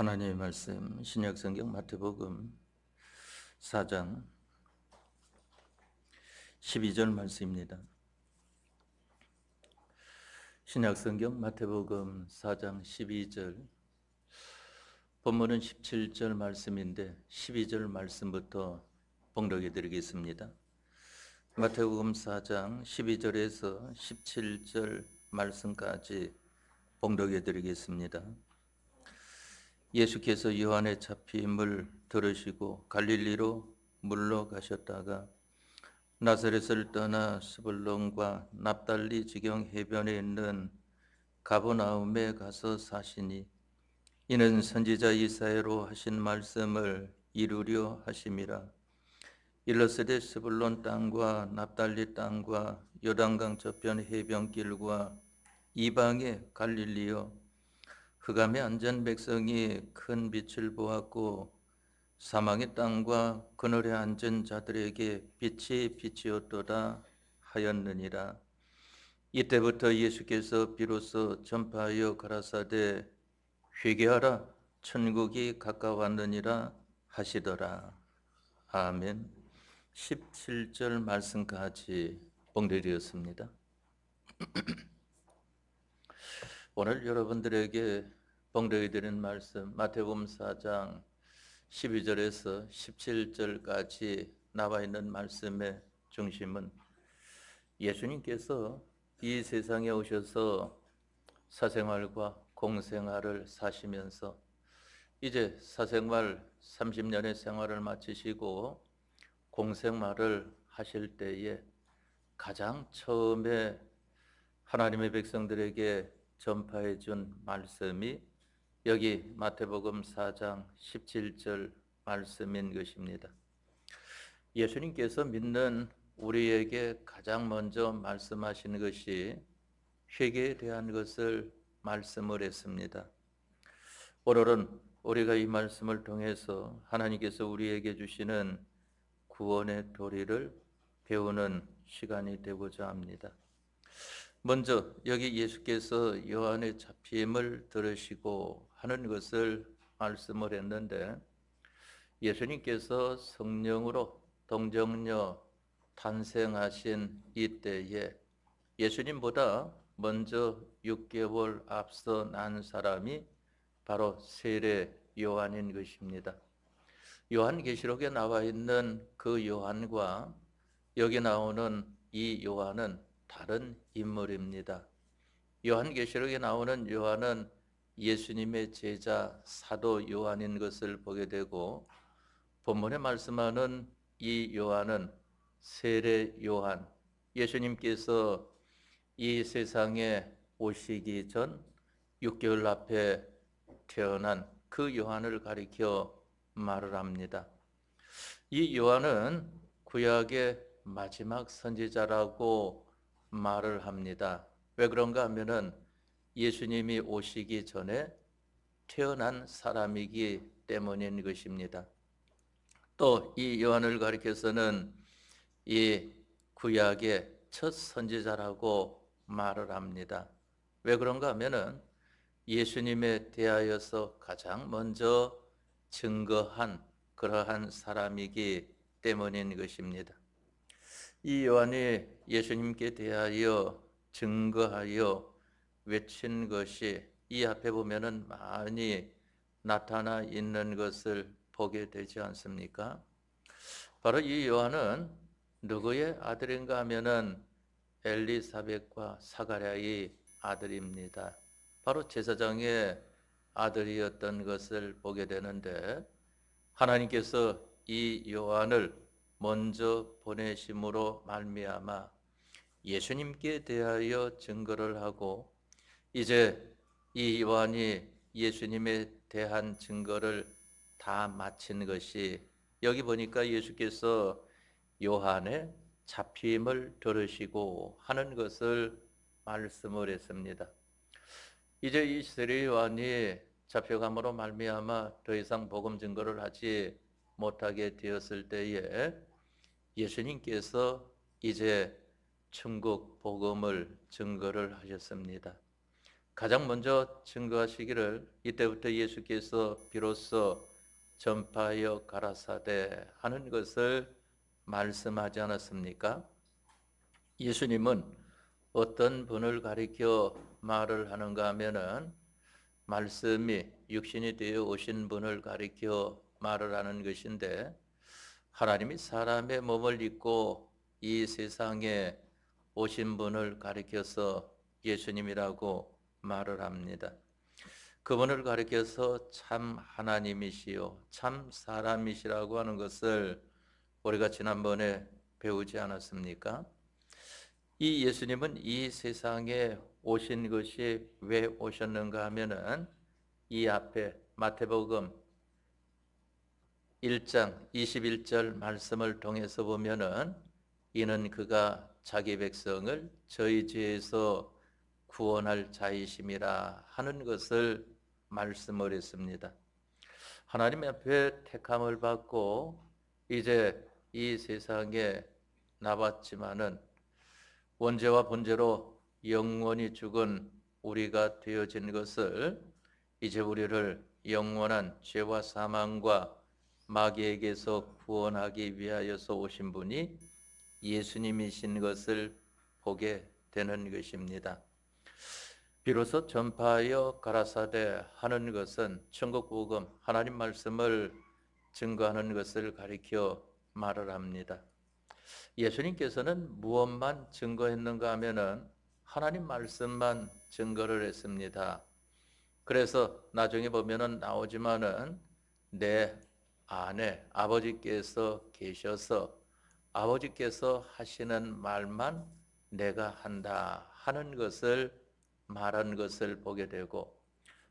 하나님의 말씀 신약성경 마태복음 4장 12절 말씀입니다. 신약성경 마태복음 4장 12절, 본문은 17절 말씀인데 12절 말씀부터 봉독해 드리겠습니다. 마태복음 4장 12절에서 17절 말씀까지 봉독해 드리겠습니다. 예수께서 요한의 잡힘을 들으시고 갈릴리로 물러가셨다가 나사렛을 떠나 스불론과 납달리 지경 해변에 있는 가버나움에 가서 사시니 이는 선지자 이사야로 하신 말씀을 이루려 하심이라. 일러스되 스불론 땅과 납달리 땅과 요단강 저편 해변길과 이방의 갈릴리여, 흑암에 앉은 백성이 큰 빛을 보았고 사망의 땅과 그늘에 앉은 자들에게 빛이 비치었도다 하였느니라. 이때부터 예수께서 비로소 전파하여 가라사대 회개하라, 천국이 가까웠느니라 하시더라. 아멘. 17절 말씀까지 봉독되었습니다. 오늘 여러분들에게 봉독해드리는 말씀 마태복음 4장 12절에서 17절까지 나와 있는 말씀의 중심은 예수님께서 이 세상에 오셔서 사생활과 공생활을 사시면서 이제 사생활 30년의 생활을 마치시고 공생활을 하실 때에 가장 처음에 하나님의 백성들에게 전파해 준 말씀이 여기 마태복음 4장 17절 말씀인 것입니다. 예수님께서 믿는 우리에게 가장 먼저 말씀하시는 것이 회개에 대한 것을 말씀을 했습니다. 오늘은 우리가 이 말씀을 통해서 하나님께서 우리에게 주시는 구원의 도리를 배우는 시간이 되고자 합니다. 먼저 여기 예수께서 요한의 잡힘을 들으시고 하는 것을 말씀을 했는데, 예수님께서 성령으로 동정녀 탄생하신 이때에 예수님보다 먼저 6개월 앞서 난 사람이 바로 세례 요한인 것입니다. 요한계시록에 나와 있는 그 요한과 여기 나오는 이 요한은 다른 인물입니다. 요한계시록에 나오는 요한은 예수님의 제자 사도 요한인 것을 보게 되고, 본문에 말씀하는 이 요한은 세례 요한, 예수님께서 이 세상에 오시기 전 6개월 앞에 태어난 그 요한을 가리켜 말을 합니다. 이 요한은 구약의 마지막 선지자라고 말을 합니다. 왜 그런가 하면은 예수님이 오시기 전에 태어난 사람이기 때문인 것입니다. 또 이 요한을 가리켜서는 이 구약의 첫 선지자라고 말을 합니다. 왜 그런가 하면은 예수님에 대하여서 가장 먼저 증거한 그러한 사람이기 때문인 것입니다. 이 요한이 예수님께 대하여 증거하여 외친 것이 이 앞에 보면은 많이 나타나 있는 것을 보게 되지 않습니까? 바로 이 요한은 누구의 아들인가 하면은 엘리사벳과 사가랴의 아들입니다. 바로 제사장의 아들이었던 것을 보게 되는데, 하나님께서 이 요한을 먼저 보내심으로 말미암아 예수님께 대하여 증거를 하고, 이제 이 요한이 예수님에 대한 증거를 다 마친 것이 여기 보니까 예수께서 요한의 잡힘을 들으시고 하는 것을 말씀을 했습니다. 이제 이 세례 요한이 잡혀감으로 말미암아 더 이상 복음 증거를 하지 못하게 되었을 때에 예수님께서 이제 천국 복음을 증거를 하셨습니다. 가장 먼저 증거하시기를 이때부터 예수께서 비로소 전파하여 가라사대 하는 것을 말씀하지 않았습니까? 예수님은 어떤 분을 가리켜 말을 하는가 하면은 말씀이 육신이 되어 오신 분을 가리켜 말을 하는 것인데, 하나님이 사람의 몸을 입고 이 세상에 오신 분을 가리켜서 예수님이라고 말을 합니다. 그분을 가리켜서 참 하나님이시요 참 사람이시라고 하는 것을 우리가 지난번에 배우지 않았습니까? 이 예수님은 이 세상에 오신 것이 왜 오셨는가 하면은 이 앞에 마태복음 1장 21절 말씀을 통해서 보면은 이는 그가 자기 백성을 저희 죄에서 구원할 자이심이라 하는 것을 말씀을 했습니다. 하나님 앞에 택함을 받고 이제 이 세상에 나왔지만은 원죄와 본죄로 영원히 죽은 우리가 되어진 것을 이제 우리를 영원한 죄와 사망과 마귀에게서 구원하기 위하여서 오신 분이 예수님이신 것을 보게 되는 것입니다. 비로소 전파하여 가라사대 하는 것은 천국 복음 하나님 말씀을 증거하는 것을 가리켜 말을 합니다. 예수님께서는 무엇만 증거했는가 하면은 하나님 말씀만 증거를 했습니다. 그래서 나중에 보면은 나오지만은 내 안에 아버지께서 계셔서 아버지께서 하시는 말만 내가 한다 하는 것을 말한 것을 보게 되고,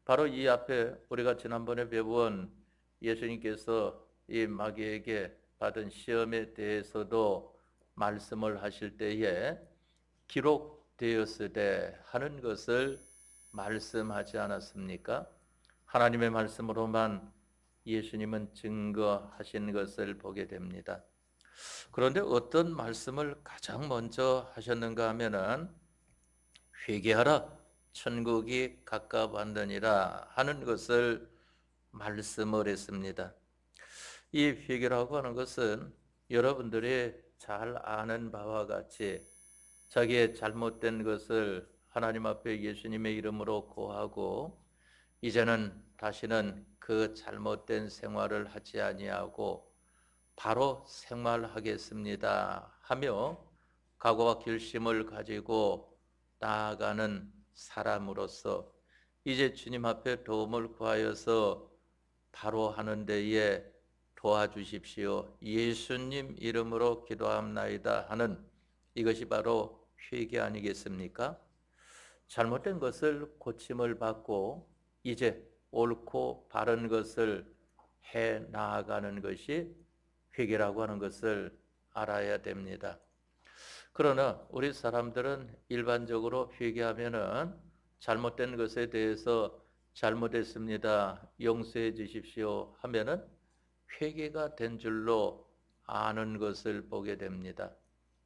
바로 이 앞에 우리가 지난번에 배운 예수님께서 이 마귀에게 받은 시험에 대해서도 말씀을 하실 때에 기록되었으되 하는 것을 말씀하지 않았습니까? 하나님의 말씀으로만 예수님은 증거하신 것을 보게 됩니다. 그런데 어떤 말씀을 가장 먼저 하셨는가 하면은 회개하라 천국이 가까웠느니라 하는 것을 말씀을 했습니다. 이 회개라고 하는 것은 여러분들이 잘 아는 바와 같이 자기의 잘못된 것을 하나님 앞에 예수님의 이름으로 고하고 이제는 다시는 그 잘못된 생활을 하지 아니하고 바로 생활하겠습니다 하며 각오와 결심을 가지고 나아가는 사람으로서 이제 주님 앞에 도움을 구하여서 바로 하는 데에 도와주십시오. 예수님 이름으로 기도합나이다 하는 이것이 바로 회개 아니겠습니까? 잘못된 것을 고침을 받고 이제 옳고 바른 것을 해 나아가는 것이 회개라고 하는 것을 알아야 됩니다. 그러나 우리 사람들은 일반적으로 회개하면은 잘못된 것에 대해서 잘못했습니다, 용서해 주십시오 하면은 회개가 된 줄로 아는 것을 보게 됩니다.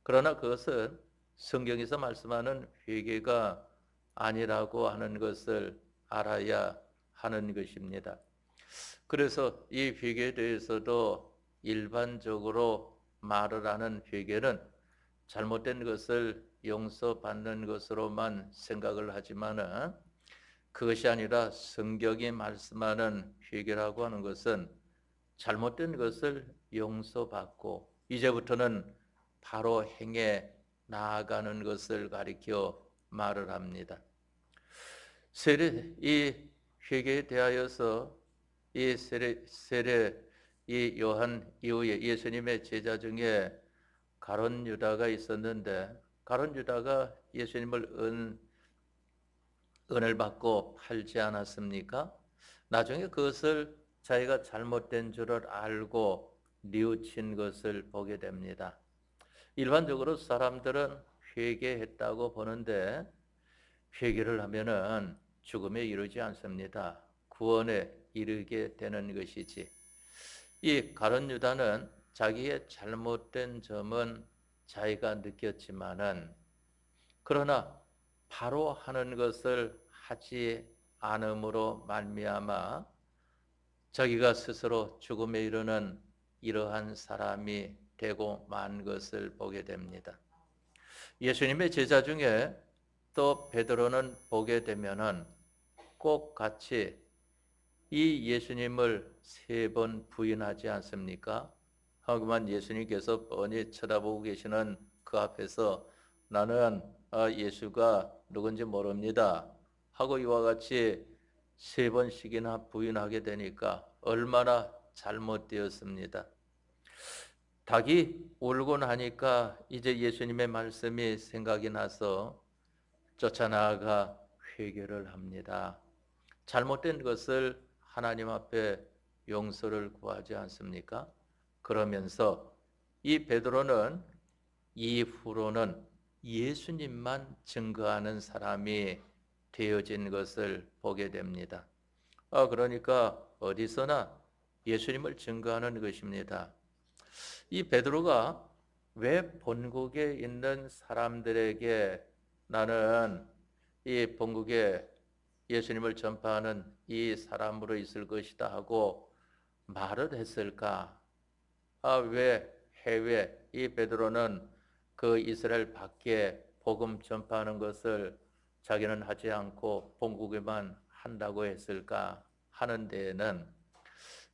그러나 그것은 성경에서 말씀하는 회개가 아니라고 하는 것을 알아야 하는 것입니다. 그래서 이 회개에 대해서도 일반적으로 말을 하는 회개는 잘못된 것을 용서받는 것으로만 생각을 하지만은 그것이 아니라 성경이 말씀하는 회개라고 하는 것은 잘못된 것을 용서받고 이제부터는 바로 행해 나아가는 것을 가리켜 말을 합니다. 이 회개에 대하여서 이 요한 이후에 예수님의 제자 중에 가룟 유다가 있었는데, 가룟 유다가 예수님을 은을 받고 팔지 않았습니까? 나중에 그것을 자기가 잘못된 줄을 알고 뉘우친 것을 보게 됩니다. 일반적으로 사람들은 회개했다고 보는데 회개를 하면은 죽음에 이르지 않습니다. 구원에 이르게 되는 것이지. 이 가룟 유다는 자기의 잘못된 점은 자기가 느꼈지만은 그러나 바로 하는 것을 하지 않음으로 말미암아 자기가 스스로 죽음에 이르는 이러한 사람이 되고 만 것을 보게 됩니다. 예수님의 제자 중에 또 베드로는 보게 되면은 꼭 같이 이 예수님을 3번 부인하지 않습니까? 하지만 예수님께서 뻔히 쳐다보고 계시는 그 앞에서 나는 예수가 누군지 모릅니다 하고 이와 같이 3번씩이나 부인하게 되니까 얼마나 잘못되었습니다. 닭이 울고 나니까 이제 예수님의 말씀이 생각이 나서 쫓아나가 회개를 합니다. 잘못된 것을 하나님 앞에 용서를 구하지 않습니까? 그러면서 이 베드로는 이후로는 예수님만 증거하는 사람이 되어진 것을 보게 됩니다. 그러니까 어디서나 예수님을 증거하는 것입니다. 이 베드로가 왜 본국에 있는 사람들에게 나는 이 본국에 예수님을 전파하는 이 사람으로 있을 것이다 하고 말을 했을까? 왜 해외 이 베드로는 그 이스라엘 밖에 복음 전파하는 것을 자기는 하지 않고 본국에만 한다고 했을까 하는 데에는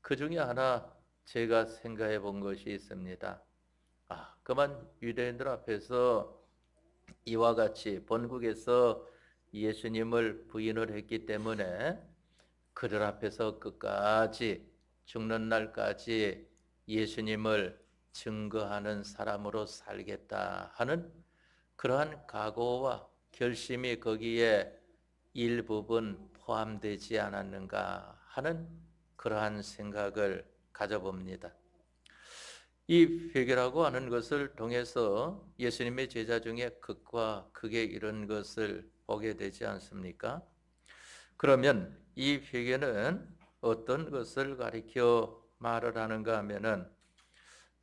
그 중에 하나 제가 생각해 본 것이 있습니다. 그만 유대인들 앞에서 이와 같이 본국에서 예수님을 부인을 했기 때문에 그들 앞에서 끝까지 죽는 날까지 예수님을 증거하는 사람으로 살겠다 하는 그러한 각오와 결심이 거기에 일부분 포함되지 않았는가 하는 그러한 생각을 가져봅니다. 이 회개라고 하는 것을 통해서 예수님의 제자 중에 극과 극에 이른 것을 보게 되지 않습니까? 그러면 이 회개는 어떤 것을 가리켜 말을 하는가 하면은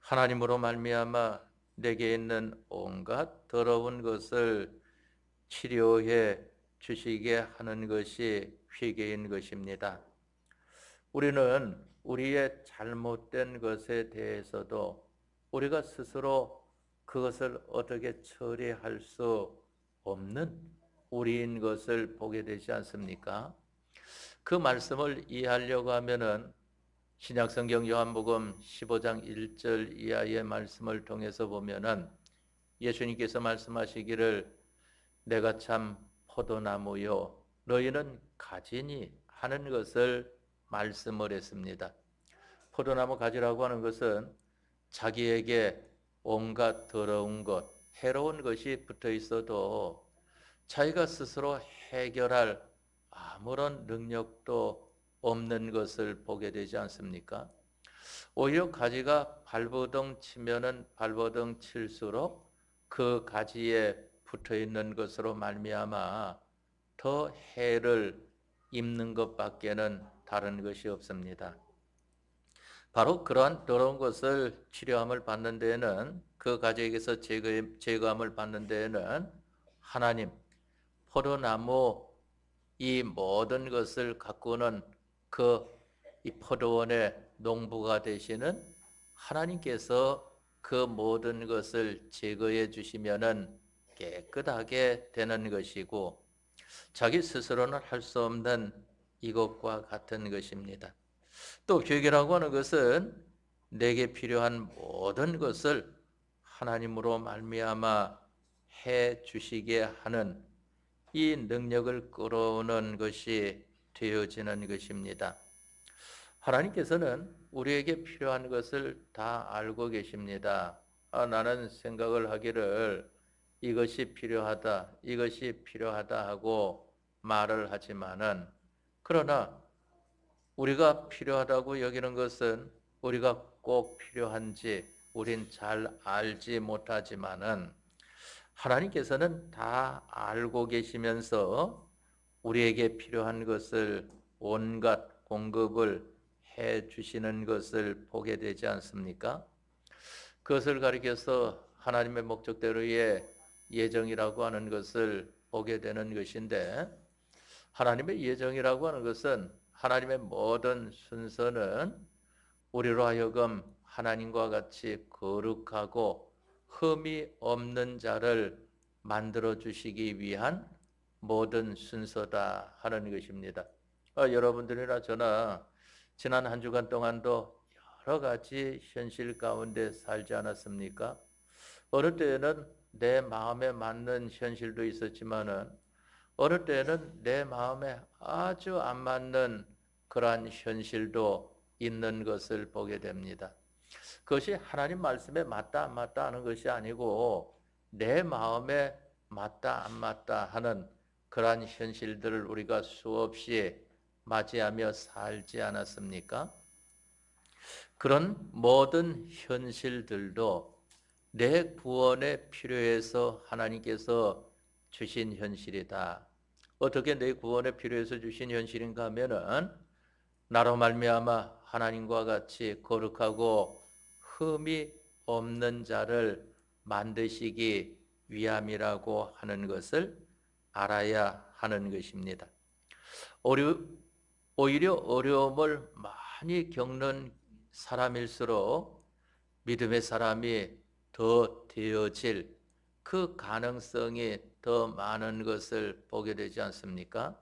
하나님으로 말미암아 내게 있는 온갖 더러운 것을 치료해 주시게 하는 것이 회개인 것입니다. 우리는 우리의 잘못된 것에 대해서도 우리가 스스로 그것을 어떻게 처리할 수 없는 우리인 것을 보게 되지 않습니까? 그 말씀을 이해하려고 하면은 신약성경 요한복음 15장 1절 이하의 말씀을 통해서 보면은 예수님께서 말씀하시기를 내가 참 포도나무요 너희는 가지니 하는 것을 말씀을 했습니다. 포도나무 가지라고 하는 것은 자기에게 온갖 더러운 것, 해로운 것이 붙어 있어도 자기가 스스로 해결할 아무런 능력도 없는 것을 보게 되지 않습니까? 오히려 가지가 발버둥 치면은 발버둥 칠수록 그 가지에 붙어 있는 것으로 말미암아 더 해를 입는 것밖에는 다른 것이 없습니다. 바로 그러한 더러운 것을 치료함을 받는 데에는 그 가지에게서 제거함을 받는 데에는 하나님, 포도나무 이 모든 것을 가꾸는 그 이 포도원의 농부가 되시는 하나님께서 그 모든 것을 제거해 주시면은 깨끗하게 되는 것이고 자기 스스로는 할 수 없는 이것과 같은 것입니다. 또 회개라고 하는 것은 내게 필요한 모든 것을 하나님으로 말미암아 해 주시게 하는 이 능력을 끌어오는 것이 되어지는 것입니다. 하나님께서는 우리에게 필요한 것을 다 알고 계십니다. 나는 생각을 하기를 이것이 필요하다 하고 말을 하지만은 그러나 우리가 필요하다고 여기는 것은 우리가 꼭 필요한지 우린 잘 알지 못하지만은 하나님께서는 다 알고 계시면서 우리에게 필요한 것을 온갖 공급을 해 주시는 것을 보게 되지 않습니까? 그것을 가리켜서 하나님의 목적대로의 예정이라고 하는 것을 보게 되는 것인데 하나님의 예정이라고 하는 것은 하나님의 모든 순서는 우리로 하여금 하나님과 같이 거룩하고 흠이 없는 자를 만들어 주시기 위한 모든 순서다 하는 것입니다. 여러분들이나 저나 지난 한 주간 동안도 여러 가지 현실 가운데 살지 않았습니까? 어느 때에는 내 마음에 맞는 현실도 있었지만은 어느 때는 내 마음에 아주 안 맞는 그러한 현실도 있는 것을 보게 됩니다. 그것이 하나님 말씀에 맞다 안 맞다 하는 것이 아니고 내 마음에 맞다 안 맞다 하는 그러한 현실들을 우리가 수없이 맞이하며 살지 않았습니까? 그런 모든 현실들도 내 구원에 필요해서 하나님께서 주신 현실이다. 어떻게 내 구원에 필요해서 주신 현실인가 하면은 나로 말미암아 하나님과 같이 거룩하고 흠이 없는 자를 만드시기 위함이라고 하는 것을 알아야 하는 것입니다. 오히려 어려움을 많이 겪는 사람일수록 믿음의 사람이 더 되어질 그 가능성이 더 많은 것을 보게 되지 않습니까?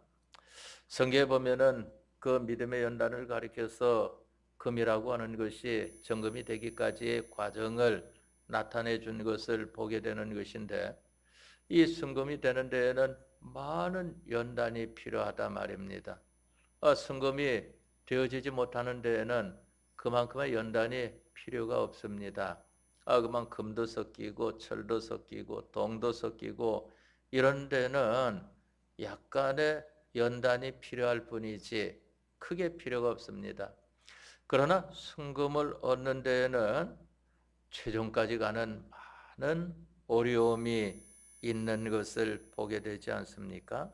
성경에 보면은 그 믿음의 연단을 가리켜서 금이라고 하는 것이 정금이 되기까지의 과정을 나타내 준 것을 보게 되는 것인데 이 순금이 되는 데에는 많은 연단이 필요하다 말입니다. 순금이 되어지지 못하는 데에는 그만큼의 연단이 필요가 없습니다. 그만 금도 섞이고 철도 섞이고 동도 섞이고 이런 데는 약간의 연단이 필요할 뿐이지 크게 필요가 없습니다. 그러나 순금을 얻는 데에는 최종까지 가는 많은 어려움이 있는 것을 보게 되지 않습니까?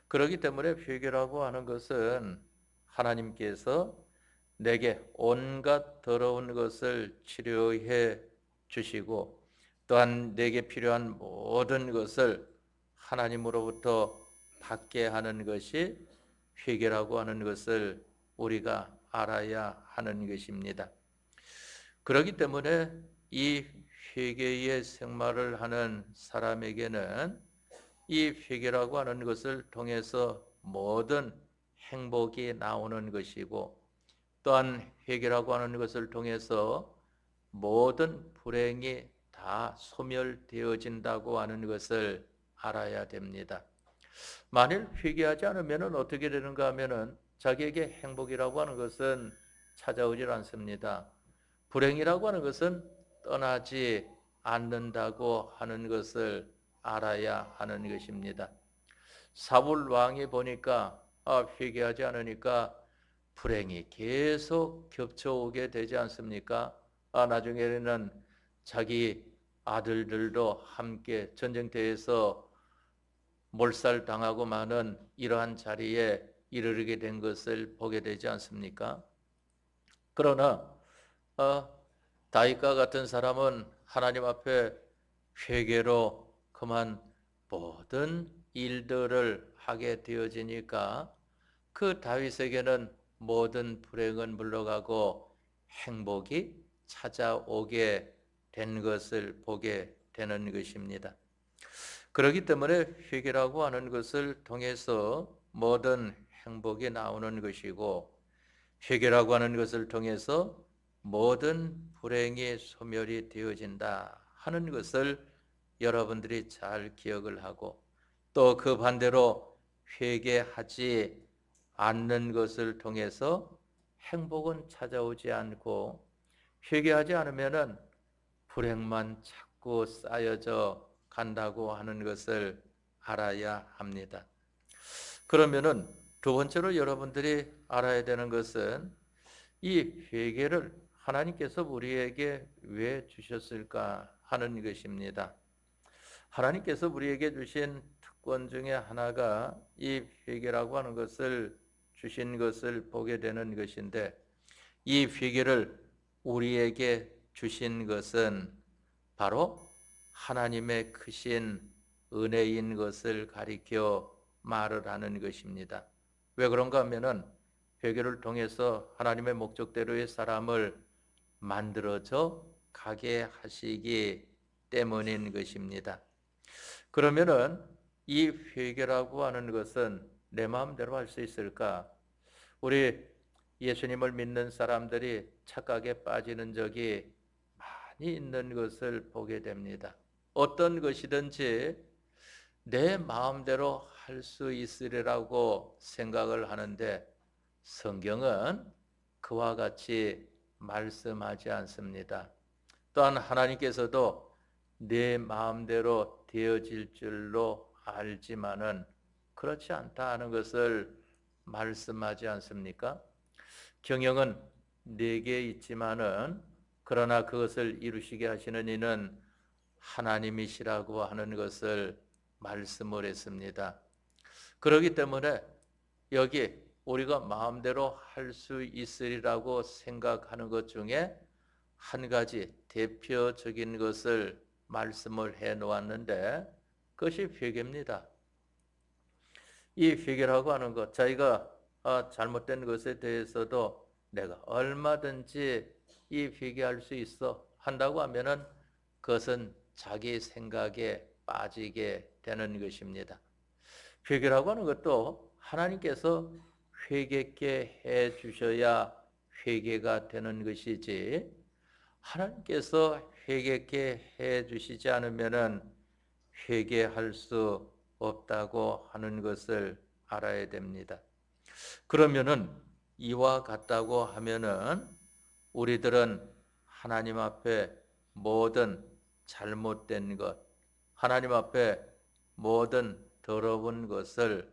그렇기 때문에 회개라고 하는 것은 하나님께서 내게 온갖 더러운 것을 치료해 주시고 또한 내게 필요한 모든 것을 하나님으로부터 받게 하는 것이 회개라고 하는 것을 우리가 알아야 하는 것입니다. 그렇기 때문에 이 회개의 생활을 하는 사람에게는 이 회개라고 하는 것을 통해서 모든 행복이 나오는 것이고 또한 회개라고 하는 것을 통해서 모든 불행이 다 소멸되어진다고 하는 것을 알아야 됩니다. 만일 회개하지 않으면 어떻게 되는가 하면은 자기에게 행복이라고 하는 것은 찾아오질 않습니다. 불행이라고 하는 것은 떠나지 않는다고 하는 것을 알아야 하는 것입니다. 사울 왕이 보니까 회개하지 않으니까 불행이 계속 겹쳐오게 되지 않습니까? 나중에는 자기 아들들도 함께 전쟁터에서 몰살당하고 마는 이러한 자리에 이르게 된 것을 보게 되지 않습니까? 그러나 다윗과 같은 사람은 하나님 앞에 회개로 그만 모든 일들을 하게 되어지니까 그 다윗에게는 모든 불행은 물러가고 행복이 찾아오게 된 것을 보게 되는 것입니다. 그렇기 때문에 회개라고 하는 것을 통해서 모든 행복이 나오는 것이고 회개라고 하는 것을 통해서 모든 불행이 소멸이 되어진다 하는 것을 여러분들이 잘 기억을 하고 또 그 반대로 회개하지 않는 것을 통해서 행복은 찾아오지 않고 회개하지 않으면은 불행만 자꾸 쌓여져 간다고 하는 것을 알아야 합니다. 그러면은 두 번째로 여러분들이 알아야 되는 것은 이 회개를 하나님께서 우리에게 왜 주셨을까 하는 것입니다. 하나님께서 우리에게 주신 특권 중에 하나가 이 회개라고 하는 것을 주신 것을 보게 되는 것인데 이 회개를 우리에게 주신 것은 바로 하나님의 크신 은혜인 것을 가리켜 말을 하는 것입니다. 왜 그런가 하면은 회개를 통해서 하나님의 목적대로의 사람을 만들어져 가게 하시기 때문인 것입니다. 그러면은 이 회개라고 하는 것은 내 마음대로 할 수 있을까? 우리 예수님을 믿는 사람들이 착각에 빠지는 적이 많이 있는 것을 보게 됩니다. 어떤 것이든지 내 마음대로 할 수 있으리라고 생각을 하는데 성경은 그와 같이 말씀하지 않습니다. 또한 하나님께서도 내 마음대로 되어질 줄로 알지만은 그렇지 않다 하는 것을 말씀하지 않습니까? 경영은 네게 있지만은 그러나 그것을 이루시게 하시는 이는 하나님이시라고 하는 것을 말씀을 했습니다. 그렇기 때문에 여기 우리가 마음대로 할 수 있으리라고 생각하는 것 중에 한 가지 대표적인 것을 말씀을 해 놓았는데 그것이 회개입니다. 이 회개라고 하는 것, 자기가 잘못된 것에 대해서도 내가 얼마든지 이 회개할 수 있어 한다고 하면은 그것은 자기 생각에 빠지게 되는 것입니다. 회개라고 하는 것도 하나님께서 회개케 해 주셔야 회개가 되는 것이지 하나님께서 회개케 해 주시지 않으면은 회개할 수 없다고 하는 것을 알아야 됩니다. 그러면은 이와 같다고 하면은 우리들은 하나님 앞에 모든 잘못된 것, 하나님 앞에 모든 더러운 것을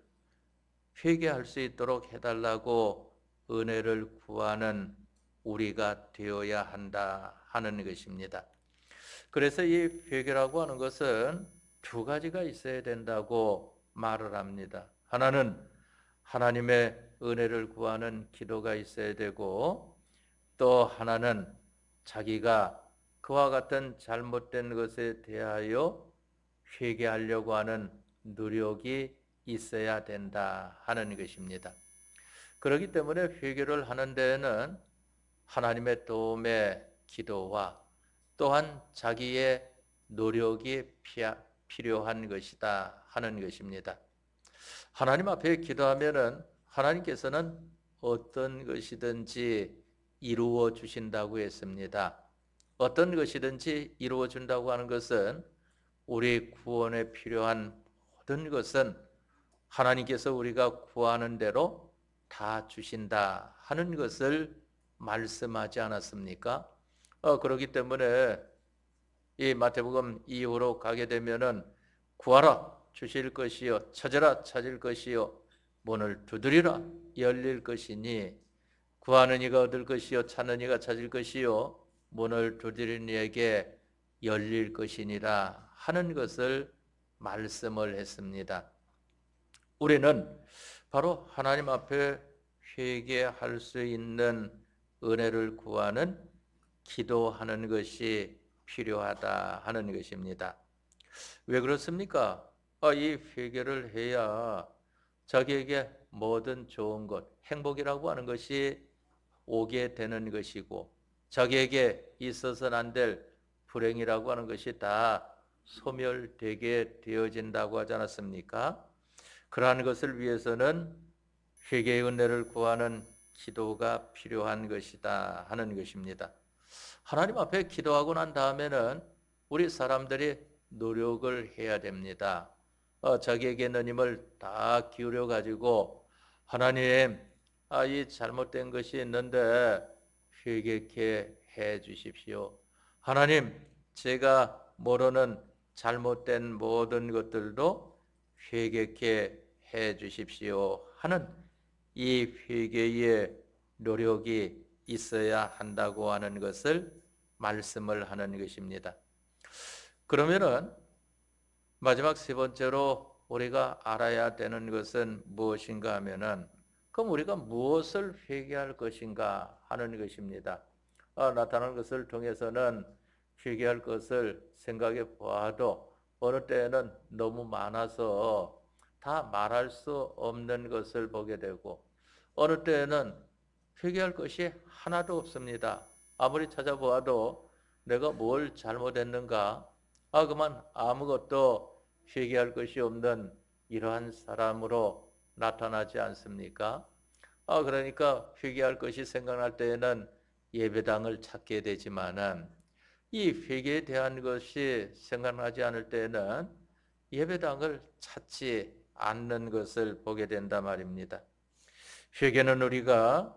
회개할 수 있도록 해달라고 은혜를 구하는 우리가 되어야 한다 하는 것입니다. 그래서 이 회개라고 하는 것은 두 가지가 있어야 된다고 말을 합니다. 하나는 하나님의 은혜를 구하는 기도가 있어야 되고 또 하나는 자기가 그와 같은 잘못된 것에 대하여 회개하려고 하는 노력이 있어야 된다 하는 것입니다. 그렇기 때문에 회개를 하는 데에는 하나님의 도움의 기도와 또한 자기의 노력이 필요한 것이다 하는 것입니다. 하나님 앞에 기도하면은 하나님께서는 어떤 것이든지 이루어 주신다고 했습니다. 어떤 것이든지 이루어 준다고 하는 것은 우리 구원에 필요한 모든 것은 하나님께서 우리가 구하는 대로 다 주신다 하는 것을 말씀하지 않았습니까? 그렇기 때문에 이 마태복음 이후로 가게 되면은 구하라 주실 것이요 찾으라 찾을 것이요 문을 두드리라 열릴 것이니 구하는 이가 얻을 것이요 찾는 이가 찾을 것이요 문을 두드리는 이에게 열릴 것이니라 하는 것을 말씀을 했습니다. 우리는 바로 하나님 앞에 회개할 수 있는 은혜를 구하는 기도하는 것이 필요하다 하는 것입니다. 왜 그렇습니까? 이 회개를 해야 자기에게 모든 좋은 것, 행복이라고 하는 것이 오게 되는 것이고 자기에게 있어서는 안 될 불행이라고 하는 것이 다 소멸되게 되어진다고 하지 않았습니까? 그러한 것을 위해서는 회개의 은혜를 구하는 기도가 필요한 것이다 하는 것입니다. 하나님 앞에 기도하고 난 다음에는 우리 사람들이 노력을 해야 됩니다. 자기에게 있는 힘을 다 기울여 가지고 하나님, 이 잘못된 것이 있는데 회개케 해 주십시오. 하나님, 제가 모르는 잘못된 모든 것들도 회개케 해 주십시오 하는 이 회개의 노력이 있어야 한다고 하는 것을 말씀을 하는 것입니다. 그러면은 마지막 세 번째로 우리가 알아야 되는 것은 무엇인가 하면은 그럼 우리가 무엇을 회개할 것인가 하는 것입니다. 나타나는 것을 통해서는 회개할 것을 생각해 보아도 어느 때에는 너무 많아서 다 말할 수 없는 것을 보게 되고 어느 때에는 회개할 것이 하나도 없습니다. 아무리 찾아보아도 내가 뭘 잘못했는가? 그만 아무것도 회개할 것이 없는 이러한 사람으로 나타나지 않습니까? 그러니까 회개할 것이 생각날 때에는 예배당을 찾게 되지만은 이 회개에 대한 것이 생각나지 않을 때에는 예배당을 찾지 않는 것을 보게 된단 말입니다. 회개는 우리가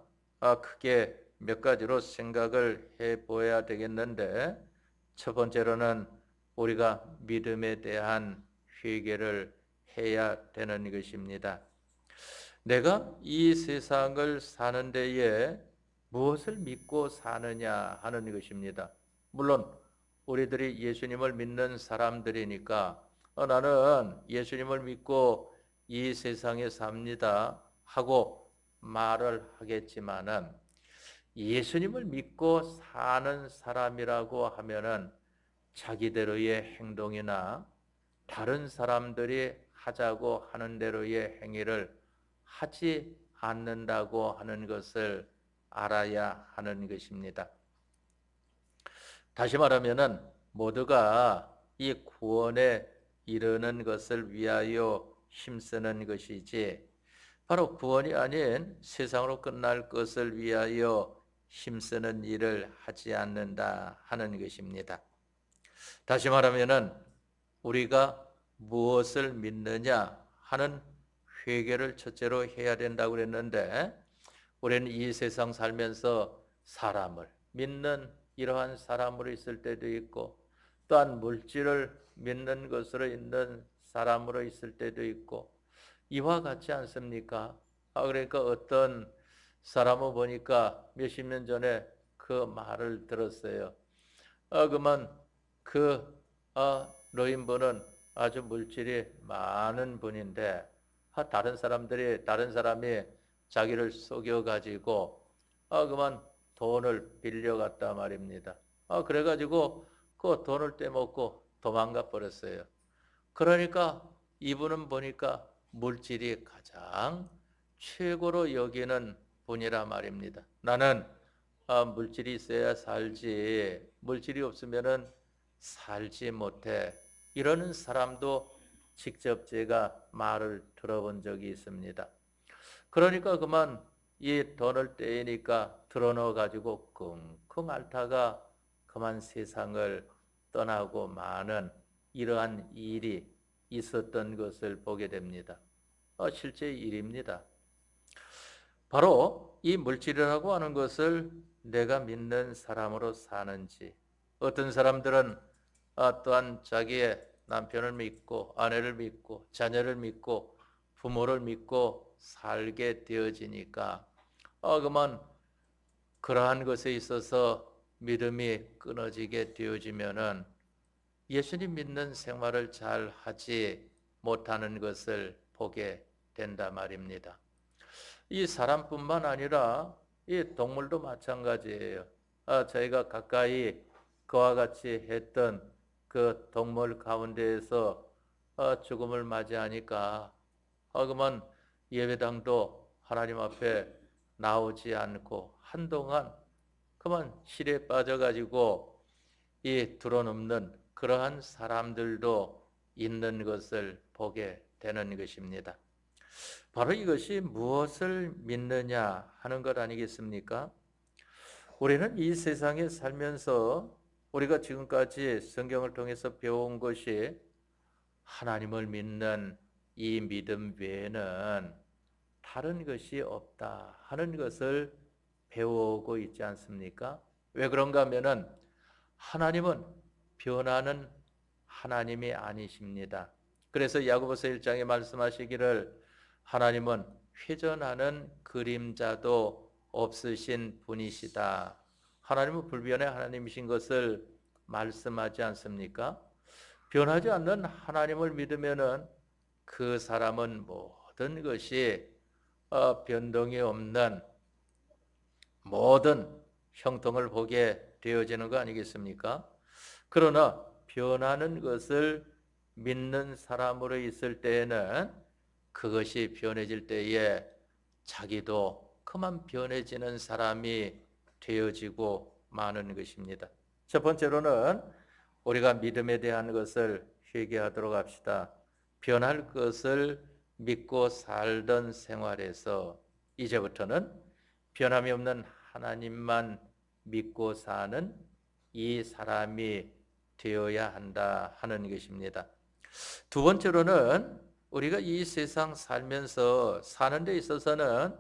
크게 몇 가지로 생각을 해 보아야 되겠는데 첫 번째로는 우리가 믿음에 대한 회개를 해야 되는 것입니다. 내가 이 세상을 사는 데에 무엇을 믿고 사느냐 하는 것입니다. 물론 우리들이 예수님을 믿는 사람들이니까 나는 예수님을 믿고 이 세상에 삽니다 하고 말을 하겠지만은 예수님을 믿고 사는 사람이라고 하면은 자기대로의 행동이나 다른 사람들이 하자고 하는 대로의 행위를 하지 않는다고 하는 것을 알아야 하는 것입니다. 다시 말하면은 모두가 이 구원에 이르는 것을 위하여 힘쓰는 것이지 바로 구원이 아닌 세상으로 끝날 것을 위하여 힘쓰는 일을 하지 않는다 하는 것입니다. 다시 말하면은 우리가 무엇을 믿느냐 하는 회개를 첫째로 해야 된다고 그랬는데 우리는 이 세상 살면서 사람을 믿는 이러한 사람으로 있을 때도 있고 또한 물질을 믿는 것으로 있는 사람으로 있을 때도 있고 이와 같지 않습니까? 그러니까 어떤 사람을 보니까 몇십 년 전에 그 말을 들었어요. 그만 그 노인분은 아주 물질이 많은 분인데 다른 사람이 자기를 속여가지고 그만 돈을 빌려갔단 말입니다. 그래가지고 그 돈을 떼먹고 도망가 버렸어요. 그러니까 이분은 보니까 물질이 가장 최고로 여기는 분이라 말입니다. 나는 물질이 있어야 살지 물질이 없으면은 살지 못해. 이러는 사람도 직접 제가 말을 들어본 적이 있습니다. 그러니까 그만 이 돈을 떼니까 들어넣어 가지고 끙끙 앓다가 그만 세상을 떠나고 마는 이러한 일이 있었던 것을 보게 됩니다. 실제 일입니다. 바로 이 물질이라고 하는 것을 내가 믿는 사람으로 사는지 어떤 사람들은 또한 자기의 남편을 믿고 아내를 믿고 자녀를 믿고 부모를 믿고 살게 되어지니까 그만 그러한 것에 있어서 믿음이 끊어지게 되어지면은 예수님 믿는 생활을 잘 하지 못하는 것을 보게 된다 말입니다. 이 사람뿐만 아니라 이 동물도 마찬가지예요. 저희가 가까이 그와 같이 했던 그 동물 가운데에서 죽음을 맞이하니까 그만 예배당도 하나님 앞에 나오지 않고 한동안 그만 실에 빠져가지고 이 드러눕는 그러한 사람들도 있는 것을 보게 되는 것입니다. 바로 이것이 무엇을 믿느냐 하는 것 아니겠습니까? 우리는 이 세상에 살면서 우리가 지금까지 성경을 통해서 배워온 것이 하나님을 믿는 이 믿음 외에는 다른 것이 없다 하는 것을 배워오고 있지 않습니까? 왜 그런가 하면은 하나님은 변하는 하나님이 아니십니다. 그래서 야고보서 1장에 말씀하시기를 하나님은 회전하는 그림자도 없으신 분이시다. 하나님은 불변의 하나님이신 것을 말씀하지 않습니까? 변하지 않는 하나님을 믿으면은 그 사람은 모든 것이 변동이 없는 모든 형통을 보게 되어지는 거 아니겠습니까? 그러나 변하는 것을 믿는 사람으로 있을 때에는 그것이 변해질 때에 자기도 그만 변해지는 사람이 되어지고 마는 것입니다. 첫 번째로는 우리가 믿음에 대한 것을 회개하도록 합시다. 변할 것을 믿고 살던 생활에서 이제부터는 변함이 없는 하나님만 믿고 사는 이 사람이 되어야 한다 하는 것입니다. 두 번째로는 우리가 이 세상 살면서 사는 데 있어서는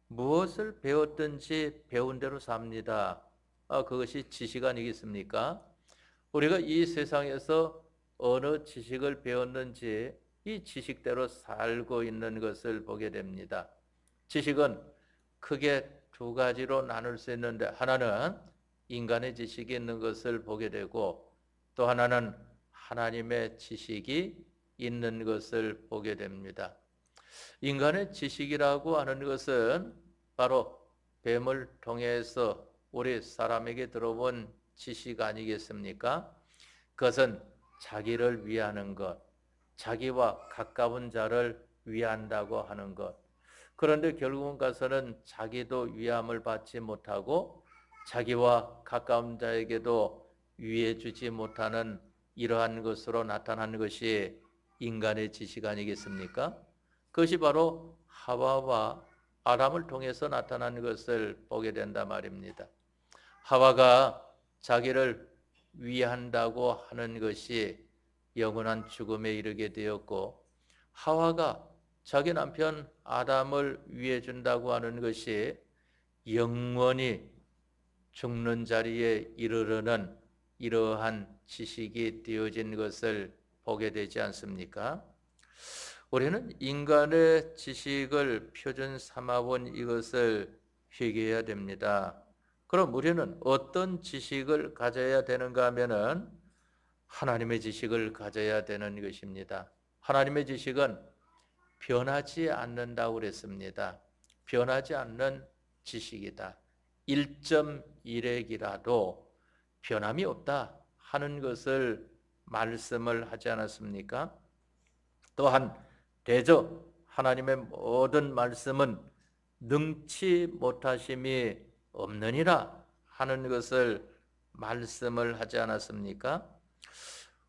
무엇을 배웠든지 배운 대로 삽니다. 그것이 지식 아니겠습니까? 우리가 이 세상에서 어느 지식을 배웠는지 이 지식대로 살고 있는 것을 보게 됩니다. 지식은 크게 두 가지로 나눌 수 있는데, 하나는 인간의 지식이 있는 것을 보게 되고, 또 하나는 하나님의 지식이 있는 것을 보게 됩니다. 인간의 지식이라고 하는 것은 바로 뱀을 통해서 우리 사람에게 들어온 지식 아니겠습니까? 그것은 자기를 위하는 것, 자기와 가까운 자를 위한다고 하는 것. 그런데 결국은 가서는 자기도 위함을 받지 못하고 자기와 가까운 자에게도 위해 주지 못하는 이러한 것으로 나타나는 것이 인간의 지식 아니겠습니까? 그것이 바로 하와와 아담을 통해서 나타난 것을 보게 된단 말입니다. 하와가 자기를 위한다고 하는 것이 영원한 죽음에 이르게 되었고, 하와가 자기 남편 아담을 위해 준다고 하는 것이 영원히 죽는 자리에 이르르는 이러한 지식이 되어진 것을 보게 되지 않습니까? 우리는 인간의 지식을 표준 삼아본 이것을 회개해야 됩니다. 그럼 우리는 어떤 지식을 가져야 되는가 하면은 하나님의 지식을 가져야 되는 것입니다. 하나님의 지식은 변하지 않는다고 그랬습니다. 변하지 않는 지식이다. 1.1핵이라도 변함이 없다 하는 것을 말씀을 하지 않았습니까? 또한 대저 하나님의 모든 말씀은 능치 못하심이 없느니라 하는 것을 말씀을 하지 않았습니까?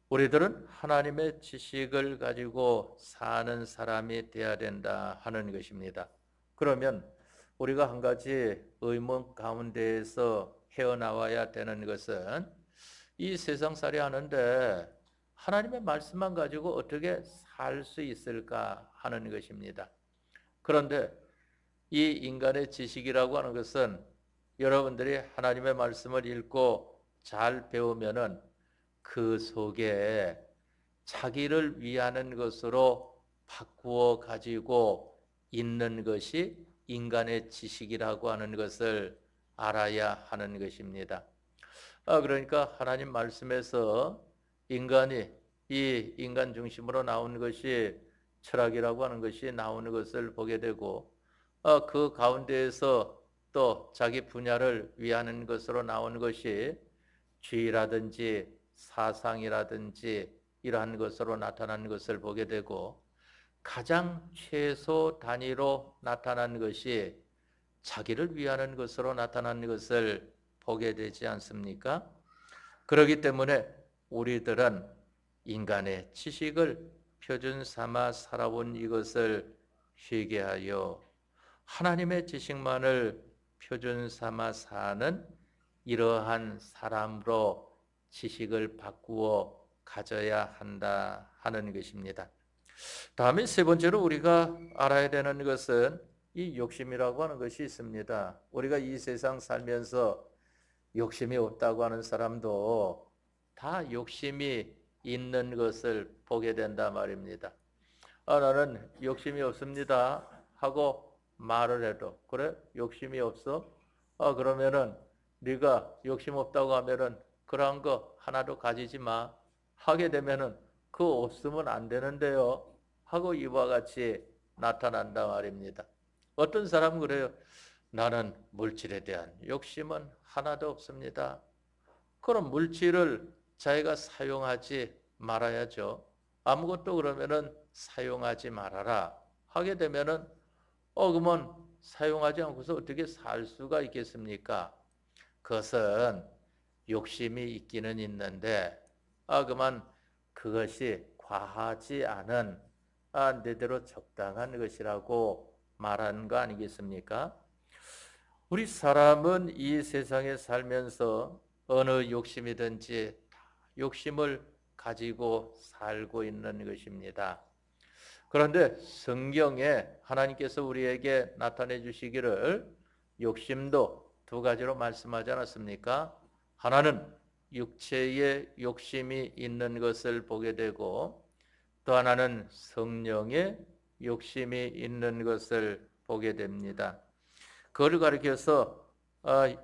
우리들은 하나님의 지식을 가지고 사는 사람이 되어야 된다 하는 것입니다. 그러면 우리가 한 가지 의문 가운데에서 헤어나와야 되는 것은 이 세상살이 하는데 하나님의 말씀만 가지고 어떻게 살 수 있을까 하는 것입니다. 그런데 이 인간의 지식이라고 하는 것은 여러분들이 하나님의 말씀을 읽고 잘 배우면은 그 속에 자기를 위하는 것으로 바꾸어 가지고 있는 것이 인간의 지식이라고 하는 것을 알아야 하는 것입니다. 그러니까 하나님 말씀에서 인간이 이 인간 중심으로 나오는 것이 철학이라고 하는 것이 나오는 것을 보게 되고, 그 가운데에서 또 자기 분야를 위하는 것으로 나오는 것이 죄라든지 사상이라든지 이러한 것으로 나타나는 것을 보게 되고, 가장 최소 단위로 나타나는 것이 자기를 위하는 것으로 나타나는 것을 보게 되지 않습니까? 그렇기 때문에 우리들은 인간의 지식을 표준 삼아 살아온 이것을 회개하여 하나님의 지식만을 표준 삼아 사는 이러한 사람으로 지식을 바꾸어 가져야 한다 하는 것입니다. 다음에 세 번째로 우리가 알아야 되는 것은 이 욕심이라고 하는 것이 있습니다. 우리가 이 세상 살면서 욕심이 없다고 하는 사람도 다 욕심이 있는 것을 보게 된다 말입니다. 나는 욕심이 없습니다 하고 말을 해도, 그래? 욕심이 없어? 그러면은 네가 욕심 없다고 하면은 그러한 거 하나도 가지지 마 하게 되면은 그 없으면 안 되는데요 하고 이와 같이 나타난다 말입니다. 어떤 사람은 그래요. 나는 물질에 대한 욕심은 하나도 없습니다. 그럼 물질을 자기가 사용하지 말아야죠. 아무것도 그러면은 사용하지 말아라 하게 되면은 그러면 사용하지 않고서 어떻게 살 수가 있겠습니까? 그것은 욕심이 있기는 있는데 그만 그것이 과하지 않은 내대로 적당한 것이라고 말하는 거 아니겠습니까? 우리 사람은 이 세상에 살면서 어느 욕심이든지 욕심을 가지고 살고 있는 것입니다. 그런데 성경에 하나님께서 우리에게 나타내 주시기를 욕심도 두 가지로 말씀하지 않았습니까? 하나는 육체의 욕심이 있는 것을 보게 되고 또 하나는 성령의 욕심이 있는 것을 보게 됩니다. 그걸 가리켜서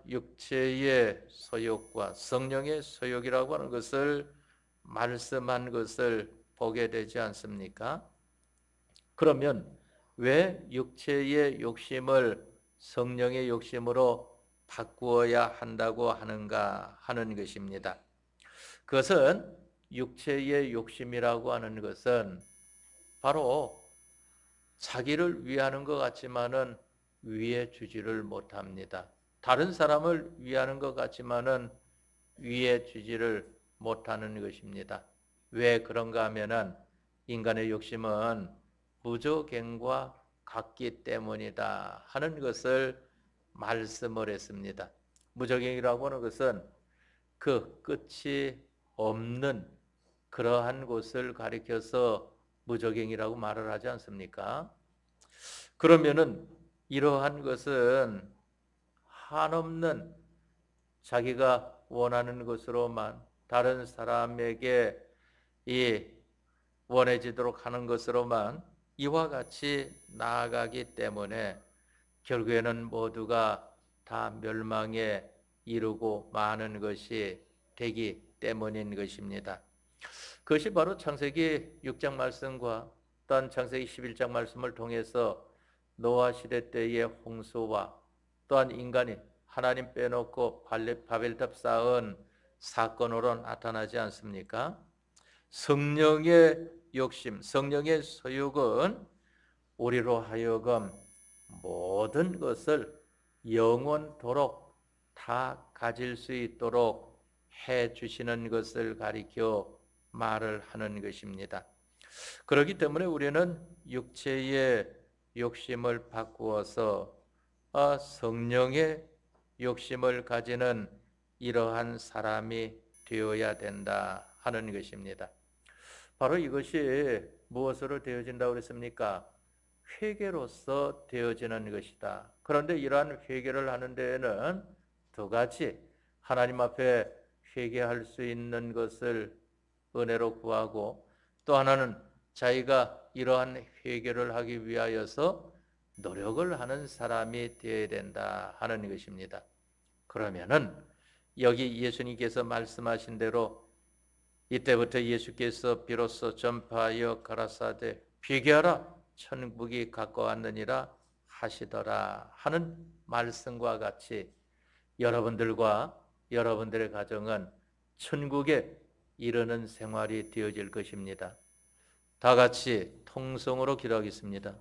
육체의 소욕과 성령의 소욕이라고 하는 것을 말씀한 것을 보게 되지 않습니까? 그러면 왜 육체의 욕심을 성령의 욕심으로 바꾸어야 한다고 하는가 하는 것입니다. 그것은 육체의 욕심이라고 하는 것은 바로 자기를 위하는 것 같지만은 위해 주지를 못합니다. 다른 사람을 위하는 것 같지만은 위해 주지를 못하는 것입니다. 왜 그런가 하면은 인간의 욕심은 무조갱과 같기 때문이다 하는 것을 말씀을 했습니다. 무조갱이라고 하는 것은 그 끝이 없는 그러한 곳을 가리켜서 무조갱이라고 말을 하지 않습니까? 그러면은 이러한 것은 한없는 자기가 원하는 것으로만 다른 사람에게 이 원해지도록 하는 것으로만 이와 같이 나아가기 때문에 결국에는 모두가 다 멸망에 이르고 마는 것이 되기 때문인 것입니다. 그것이 바로 창세기 6장 말씀과 또한 창세기 11장 말씀을 통해서 노아 시대 때의 홍수와 또한 인간이 하나님 빼놓고 바벨탑 쌓은 사건으로 나타나지 않습니까? 성령의 욕심, 성령의 소욕은 우리로 하여금 모든 것을 영원토록 다 가질 수 있도록 해 주시는 것을 가리켜 말을 하는 것입니다. 그렇기 때문에 우리는 육체의 욕심을 바꾸어서 성령의 욕심을 가지는 이러한 사람이 되어야 된다 하는 것입니다. 바로 이것이 무엇으로 되어진다고 그랬습니까? 회개로서 되어지는 것이다. 그런데 이러한 회개를 하는 데에는 두 가지 하나님 앞에 회개할 수 있는 것을 은혜로 구하고 또 하나는 자기가 이러한 회개를 하기 위하여서 노력을 하는 사람이 되어야 된다 하는 것입니다. 그러면은 여기 예수님께서 말씀하신 대로 이때부터 예수께서 비로소 전파하여 가라사대 회개하라 천국이 가까웠느니라 하시더라 하는 말씀과 같이 여러분들과 여러분들의 가정은 천국에 이르는 생활이 되어질 것입니다. 다 같이 통성으로 기도하겠습니다.